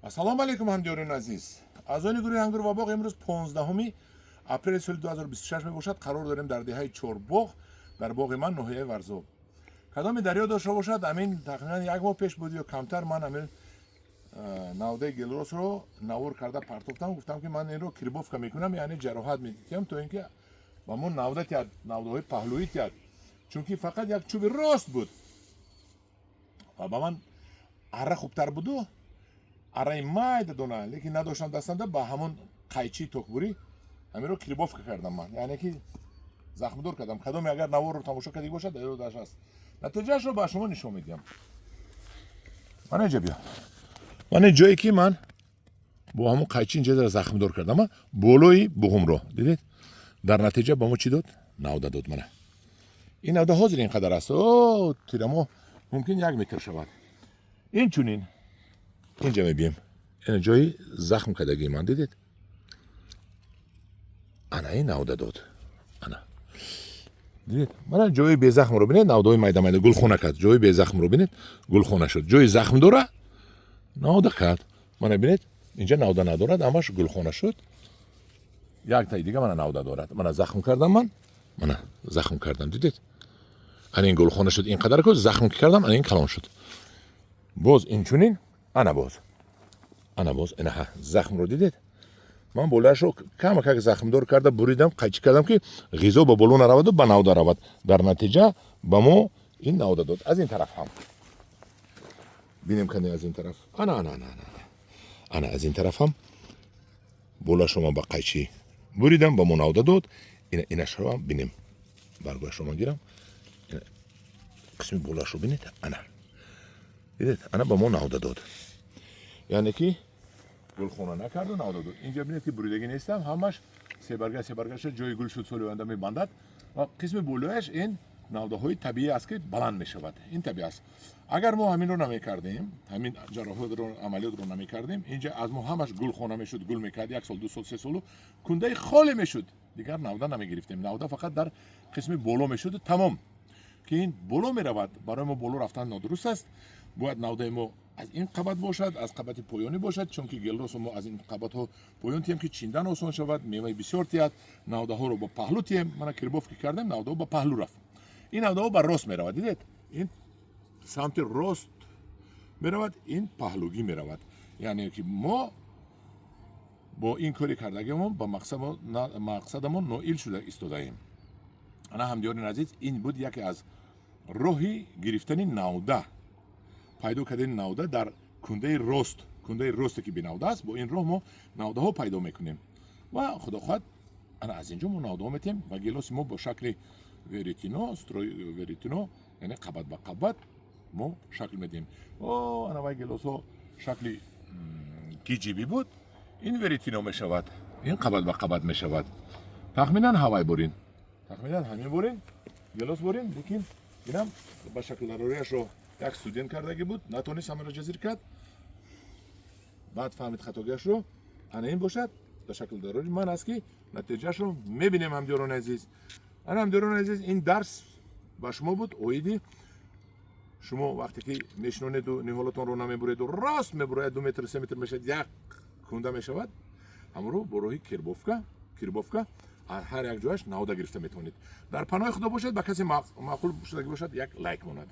ассалому алайкум ҳамҷоёни азиз. аъзои гурӯҳи ангур ва боғ имрӯз 15 апрели соли 2026 мебошад. қарор дорем дар деҳаи Чорбоғ дар боғи ман ноҳияи Варзоб. кадоми дарё дошта бошад, амин тақрибан 1 моҳ пеш буд ё камтар, ман амин навдаи гелросро навор карда партофтам. гуфтам ки ман инро кирбовка мекунам, яъне ҷароҳат медиҳам, то ин ки ба мон навда тиҳад, навдаҳои паҳлӯӣ тиҳад, чунки фақат як чӯби рост буд ва ба ман арра хубтар буду, арраи майда дона, лекин надоштам дастамда, ба ҳамон қайчии токбурӣ аминро кирбовка кардам ман, яъне ки захмдор кардам. кадоме агар наворро тамошо кардагӣ бошад, даш аст. натиҷаашро ба шумо нишон медиҳам. мана инҷа биё, мана ҷое ки ман бо ҳамон қайчи инҷа захмдор кардам, болои буғумро дидед. дар натиҷа ба мо чӣ дод? навда дод. мана ин навда ҳозир ин қадар аст, тирамо мумкин 1 метр шавад. инчунин инҷа мебием, ин ҷои захм кардагии ман дидед. ана ин навда дод, ана дидед. мана ҷои безахмро бинед, навдаҳои майда майда гулхона кард. ҷои безахмро бинед, гулхона шуд. ҷои захм дора, навда кард. мана бинед, инҷа навда надорад, ҳамаш гулхона шуд. як таи дига мана навда дорад. мана захм кардам, мана захм кардам, дидед. ана ин гулхона шуд, ин қадар ки захм ки кардам, ана ин калон шуд. боз инчунин, ана боз инаҳа захмро дидед. ман болаашро камакак захмдор карда буридам, қайчӣ кардам ки ғизо ба боло нараваду ба навда равад. дар натиҷа ба мо ин навда дод. аз ин тараф ҳам бинем кане, аз ин тараф ана аз ин тараф ҳам болаашро ман ба қайчӣ буридам, ба мо навда дод. инашро ҳам бинем, баргояшро ман гирам, қисми болаашро бинед, ана дидед, ана ба мо навда дод, яъне ки гулхона накарду, навда дод. инҷа бинед ки буридагӣ нестам, ҳамаш себарга шуд, ҷои гул шуд, соли оянда мебандад ва қисми болояш ин навдаҳои табиӣ аст ки баланд мешавад. ин табиӣ аст. агар мо ҳаминро намекардем, ҳамин ҷароҳатро, амалиётро намекардем, инҷа аз мо ҳамаш гулхона мешуд, гул мекард 1 сол 2 сол 3 солу кундаи холе мешуд, дигар навда намегирифтем. навда фақат дар қисми боло мешуд, тамом. ки ин боло меравад, барои мо боло рафтан нодуруст аст. бояд навдаи мо аз ин қабат бошад, аз қабати поёнӣ бошад, чунки гелросо мо аз ин қабатҳо поён тиҳем ки чиндан осон шавад, меваи бисёр тиҳад. навдаҳоро ба паҳлӯ тиҳем, мана кирбовки кардем, навдаҳо ба паҳлӯ рафт. ин навдаҳо ба рост меравад, дидед. ин самти рост меравад, ин паҳлӯгӣ меравад. яъне ки мо бо ин кори кардагиамон ба мақсадамон ноил шуда истодаем. ана ҳамҷоёни азиз, ин буд яке аз роҳи гирифтани навда, пайдо кардани навда дар кундаи росте ки бинавда аст. бо ин роҳ мо навдаҳо пайдо мекунем ва худо хоҳад, ана аз инҷо мо навдаҳо метиҳем ва гелоси мо бо шакли веретино, веретино, яъне қабат ба қабат мо шакл медиҳем. ана вай гелосҳо шакли гиҷибӣ буд, ин веретино мешавад, ин қабат ба қабат мешавад. тахминан ҳавай борин, тахминан ҳамин борин гелос борин, лекин инам ба шаклдарорияшро як студент кардагӣ буд, натонист ҳамаро ҷазир кард, баъд фаҳмид хатогиашро. ана ин бошад ба шаклдарори ман аст ки натиҷаашро мебинем. ҳамҷорони азиз, ана ҳамҷорони азиз, ин дарс ба шумо буд. оиди шумо вақте ки мешинонеду ниҳолатонро намебуреду, рост мебурояд, 2 метр 3 метр мешавад, як кунда мешавад, ҳамро бо роҳи кирбовка ҳар як ҷояш навда гирифта метавонед. дар паноҳи худо бошед. ба касе маъқул шудагӣ бошад, як лайк монад.